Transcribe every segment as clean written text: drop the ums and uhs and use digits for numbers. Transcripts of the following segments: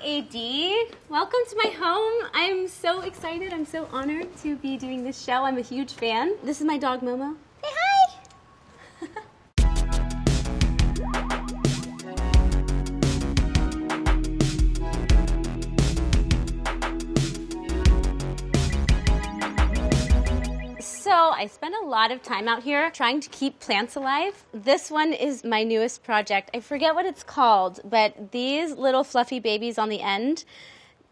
AD. Welcome to my home. I'm so excited. I'm so honored to be doing this show. I'm a huge fan. This is my dog, Momo. Say hi. So I spend a lot of time out here trying to keep plants alive. This one is my newest project. I forget what it's called, but these little fluffy babies on the end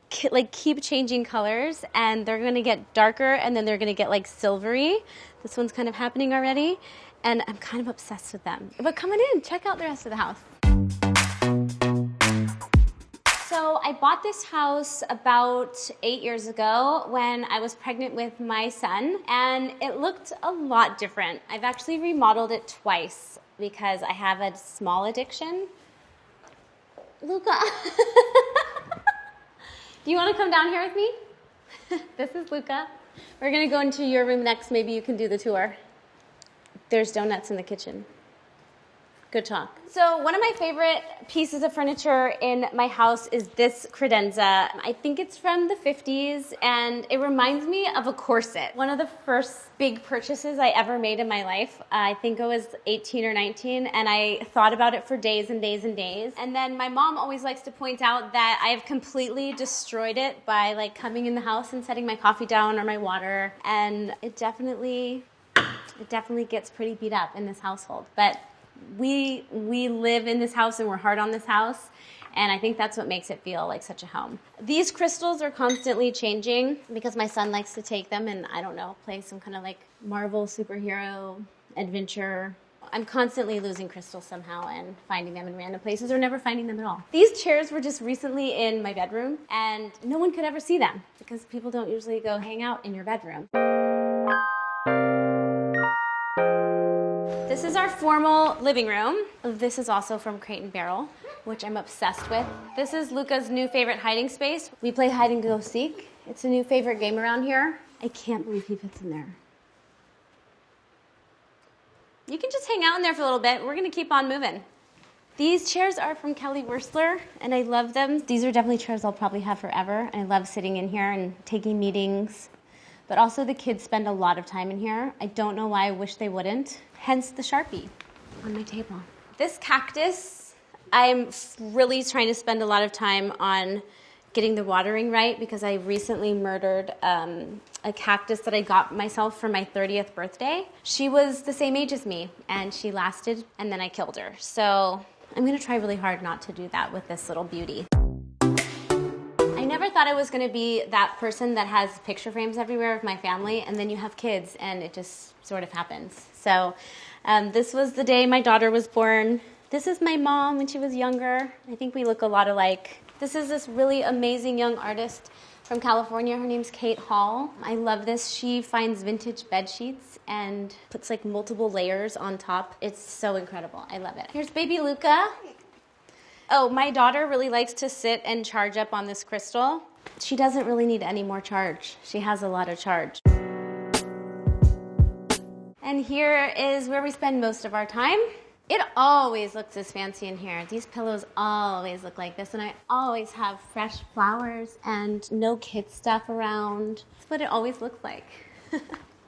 keep changing colors, and they're going to get darker, and then they're going to get like silvery. This one's kind of happening already, and I'm kind of obsessed with them. But come on in, check out the rest of the house. So I bought this house about 8 years ago when I was pregnant with my son, and it looked a lot different. I've actually remodeled it twice because I have a small addiction. Luca, do you want to come down here with me? This is Luca. We're going to go into your room next. Maybe you can do the tour. There's donuts in the kitchen. Good talk. So one of my favorite pieces of furniture in my house is this credenza. I think it's from the 50s, and it reminds me of a corset. One of the first big purchases I ever made in my life. I think I was 18 or 19, and I thought about it for days and days and days. And then my mom always likes to point out that I have completely destroyed it by like coming in the house and setting my coffee down or my water. And it definitely gets pretty beat up in this household. But we live in this house and we're hard on this house, and I think that's what makes it feel like such a home. These crystals are constantly changing because my son likes to take them and, I don't know, play some kind of like Marvel superhero adventure. I'm constantly losing crystals somehow and finding them in random places or never finding them at all. These chairs were just recently in my bedroom, and no one could ever see them because people don't usually go hang out in your bedroom. This is our formal living room. This is also from Crate & Barrel, which I'm obsessed with. This is Luca's new favorite hiding space. We play hide and go seek. It's a new favorite game around here. I can't believe he fits in there. You can just hang out in there for a little bit. We're gonna keep on moving. These chairs are from Kelly Wearstler, and I love them. These are definitely chairs I'll probably have forever. I love sitting in here and taking meetings. But also the kids spend a lot of time in here. I don't know why. I wish they wouldn't. Hence the Sharpie on my table. This cactus, I'm really trying to spend a lot of time on getting the watering right because I recently murdered a cactus that I got myself for my 30th birthday. She was the same age as me, and she lasted, and then I killed her. So I'm gonna try really hard not to do that with this little beauty. I never thought I was going to be that person that has picture frames everywhere of my family, and then you have kids, and it just sort of happens. So this was the day my daughter was born. This is my mom when she was younger. I think we look a lot alike. This is this really amazing young artist from California. Her name's Kate Hall. I love this. She finds vintage bed sheets and puts like multiple layers on top. It's so incredible. I love it. Here's baby Luca. Oh, my daughter really likes to sit and charge up on this crystal. She doesn't really need any more charge. She has a lot of charge. And here is where we spend most of our time. It always looks this fancy in here. These pillows always look like this, and I always have fresh flowers and no kid stuff around. That's what it always looks like.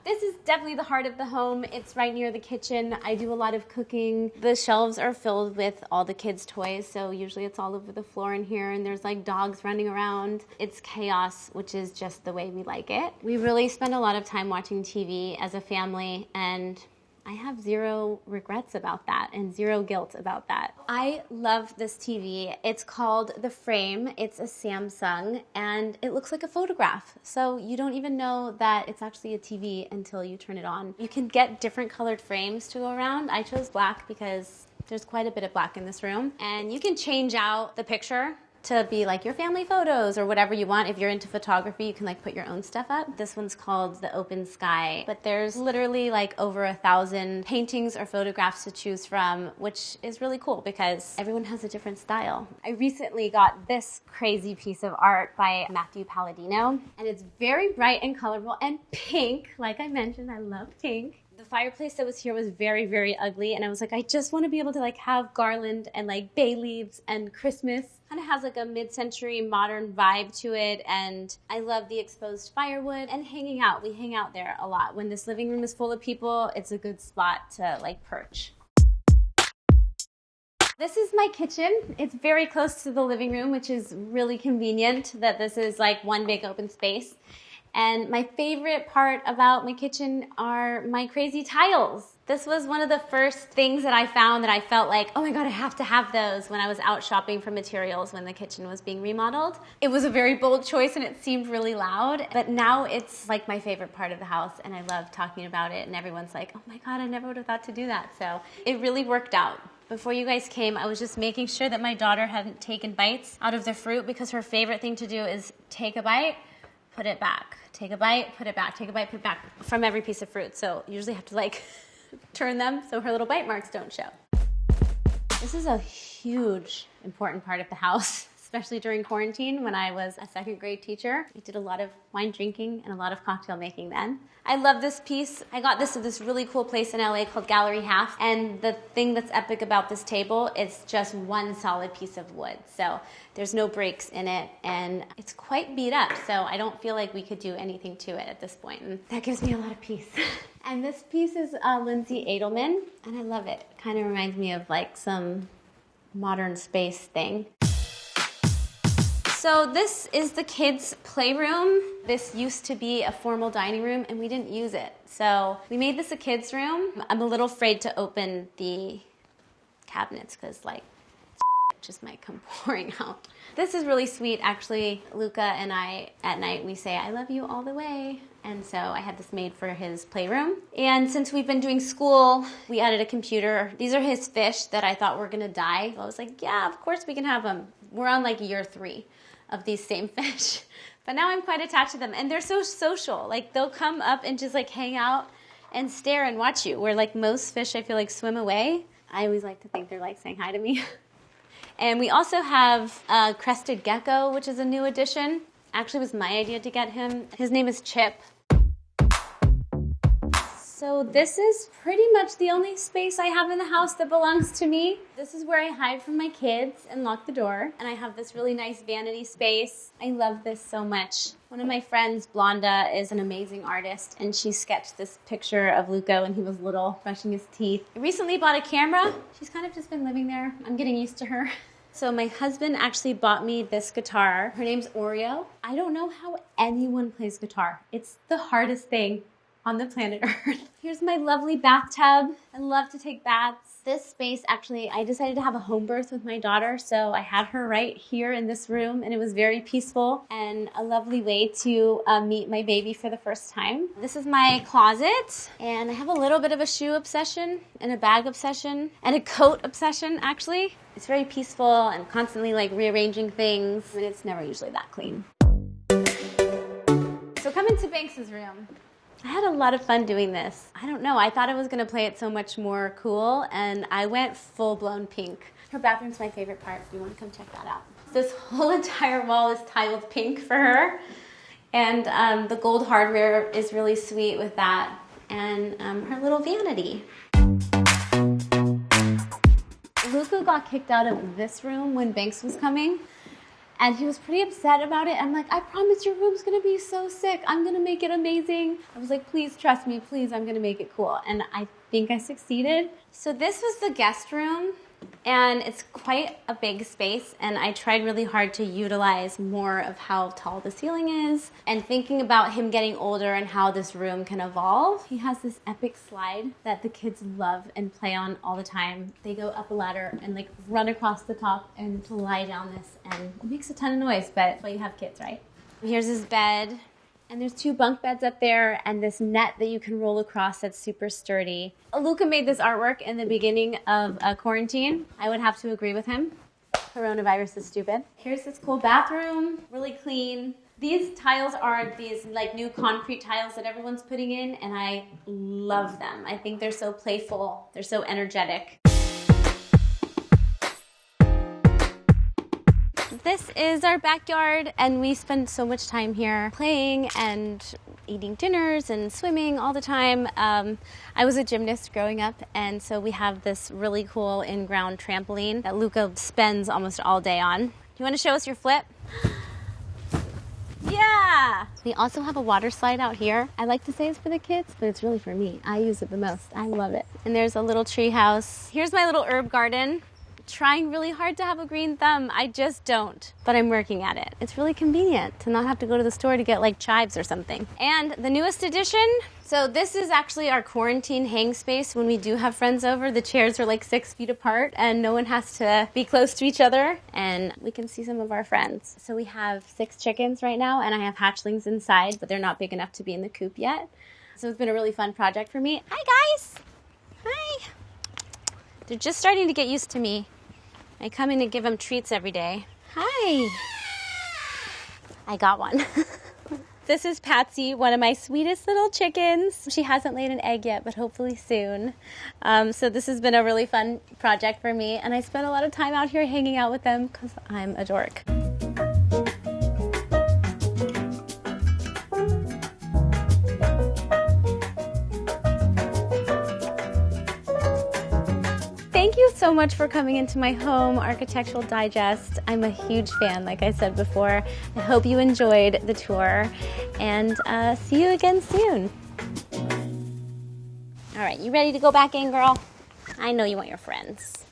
This is definitely the heart of the home. It's right near the kitchen. I do a lot of cooking. The shelves are filled with all the kids' toys, so usually it's all over the floor in here, and there's like dogs running around. It's chaos, which is just the way we like it. We really spend a lot of time watching TV as a family, and I have zero regrets about that and zero guilt about that. I love this TV. It's called The Frame. It's a Samsung, and it looks like a photograph. So you don't even know that it's actually a TV until you turn it on. You can get different colored frames to go around. I chose black because there's quite a bit of black in this room. And you can change out the picture to be like your family photos or whatever you want. If you're into photography, you can like put your own stuff up. This one's called The Open Sky, but there's literally like over 1,000 paintings or photographs to choose from, which is really cool because everyone has a different style. I recently got this crazy piece of art by Matthew Palladino, and it's very bright and colorful and pink. Like I mentioned, I love pink. The fireplace that was here was very, very ugly, and I was like, I just want to be able to like have garland and like bay leaves and Christmas. Kind of has like a mid-century modern vibe to it, and I love the exposed firewood and hanging out. We hang out there a lot. When this living room is full of people, it's a good spot to like perch. This is my kitchen. It's very close to the living room, which is really convenient that this is like one big open space. And my favorite part about my kitchen are my crazy tiles. This was one of the first things that I found that I felt like, oh my God, I have to have those when I was out shopping for materials when the kitchen was being remodeled. It was a very bold choice and it seemed really loud, but now it's like my favorite part of the house and I love talking about it, and everyone's like, oh my God, I never would have thought to do that. So it really worked out. Before you guys came, I was just making sure that my daughter hadn't taken bites out of the fruit, because her favorite thing to do is take a bite, put it back. Take a bite, put it back. Take a bite, put it back from every piece of fruit. So you usually have to like turn them so her little bite marks don't show. This is a huge, important part of the house, especially during quarantine when I was a second grade teacher. We did a lot of wine drinking and a lot of cocktail making then. I love this piece. I got this at this really cool place in LA called Gallery Half. And the thing that's epic about this table is just one solid piece of wood. So there's no breaks in it, and it's quite beat up. So I don't feel like we could do anything to it at this point. And that gives me a lot of peace. And this piece is Lindsay Edelman, and I love it. It kind of reminds me of like some modern space thing. So this is the kids' playroom. This used to be a formal dining room and we didn't use it. So we made this a kids' room. I'm a little afraid to open the cabinets because like just might come pouring out. This is really sweet actually. Luca and I, at night, we say, I love you all the way. And so I had this made for his playroom. And since we've been doing school, we added a computer. These are his fish that I thought were gonna die. I was like, yeah, of course we can have them. We're on like year 3 of these same fish. But now I'm quite attached to them, and they're so social. Like they'll come up and just like hang out and stare and watch you, where like most fish I feel like swim away. I always like to think they're like saying hi to me. And we also have Crested Gecko, which is a new addition. Actually, it was my idea to get him. His name is Chip. So this is pretty much the only space I have in the house that belongs to me. This is where I hide from my kids and lock the door. And I have this really nice vanity space. I love this so much. One of my friends, Blonda, is an amazing artist, and she sketched this picture of Luco when he was little, brushing his teeth. I recently bought a camera. She's kind of just been living there. I'm getting used to her. So my husband actually bought me this guitar. Her name's Oreo. I don't know how anyone plays guitar. It's the hardest thing on the planet Earth. Here's my lovely bathtub. I love to take baths. This space, actually, I decided to have a home birth with my daughter, so I had her right here in this room, and it was very peaceful and a lovely way to meet my baby for the first time. This is my closet, and I have a little bit of a shoe obsession and a bag obsession and a coat obsession, actually. It's very peaceful and constantly like rearranging things, and it's never usually that clean. So come into Banks's room. I had a lot of fun doing this. I don't know, I thought I was gonna play it so much more cool, and I went full-blown pink. Her bathroom's my favorite part. If you wanna come check that out. This whole entire wall is tiled pink for her, and the gold hardware is really sweet with that, and her little vanity. Luca got kicked out of this room when Banks was coming. And he was pretty upset about it. I'm like, I promise your room's gonna be so sick. I'm gonna make it amazing. I was like, please trust me, please, I'm gonna make it cool. And I think I succeeded. So this was the guest room, and it's quite a big space, and I tried really hard to utilize more of how tall the ceiling is, and thinking about him getting older and how this room can evolve. He has this epic slide that the kids love and play on all the time. They go up a ladder and like run across the top and lie down this, and it makes a ton of noise, but that's why you have kids, right? Here's his bed. And there's 2 bunk beds up there and this net that you can roll across that's super sturdy. Luca made this artwork in the beginning of quarantine. I would have to agree with him. Coronavirus is stupid. Here's this cool bathroom, really clean. These tiles are these like new concrete tiles that everyone's putting in, and I love them. I think they're so playful. They're so energetic. This is our backyard, and we spend so much time here playing and eating dinners and swimming all the time. I was a gymnast growing up, and so we have this really cool in-ground trampoline that Luca spends almost all day on. You want to show us your flip? Yeah! We also have a water slide out here. I like to say it's for the kids, but it's really for me. I use it the most. I love it. And there's a little tree house. Here's my little herb garden. Trying really hard to have a green thumb. I just don't, but I'm working at it. It's really convenient to not have to go to the store to get like chives or something. And the newest addition, so this is actually our quarantine hang space. When we do have friends over, the chairs are like 6 feet apart and no one has to be close to each other, and we can see some of our friends. So we have 6 chickens right now, and I have hatchlings inside, but they're not big enough to be in the coop yet. So it's been a really fun project for me. Hi guys! Hi! They're just starting to get used to me. I come in to give them treats every day. Hi. I got one. This is Patsy, one of my sweetest little chickens. She hasn't laid an egg yet, but hopefully soon. So this has been a really fun project for me, and I spent a lot of time out here hanging out with them because I'm a dork. Thank you so much for coming into my home, Architectural Digest. I'm a huge fan, like I said before. I hope you enjoyed the tour, and see you again soon. All right, you ready to go back in, girl? I know you want your friends.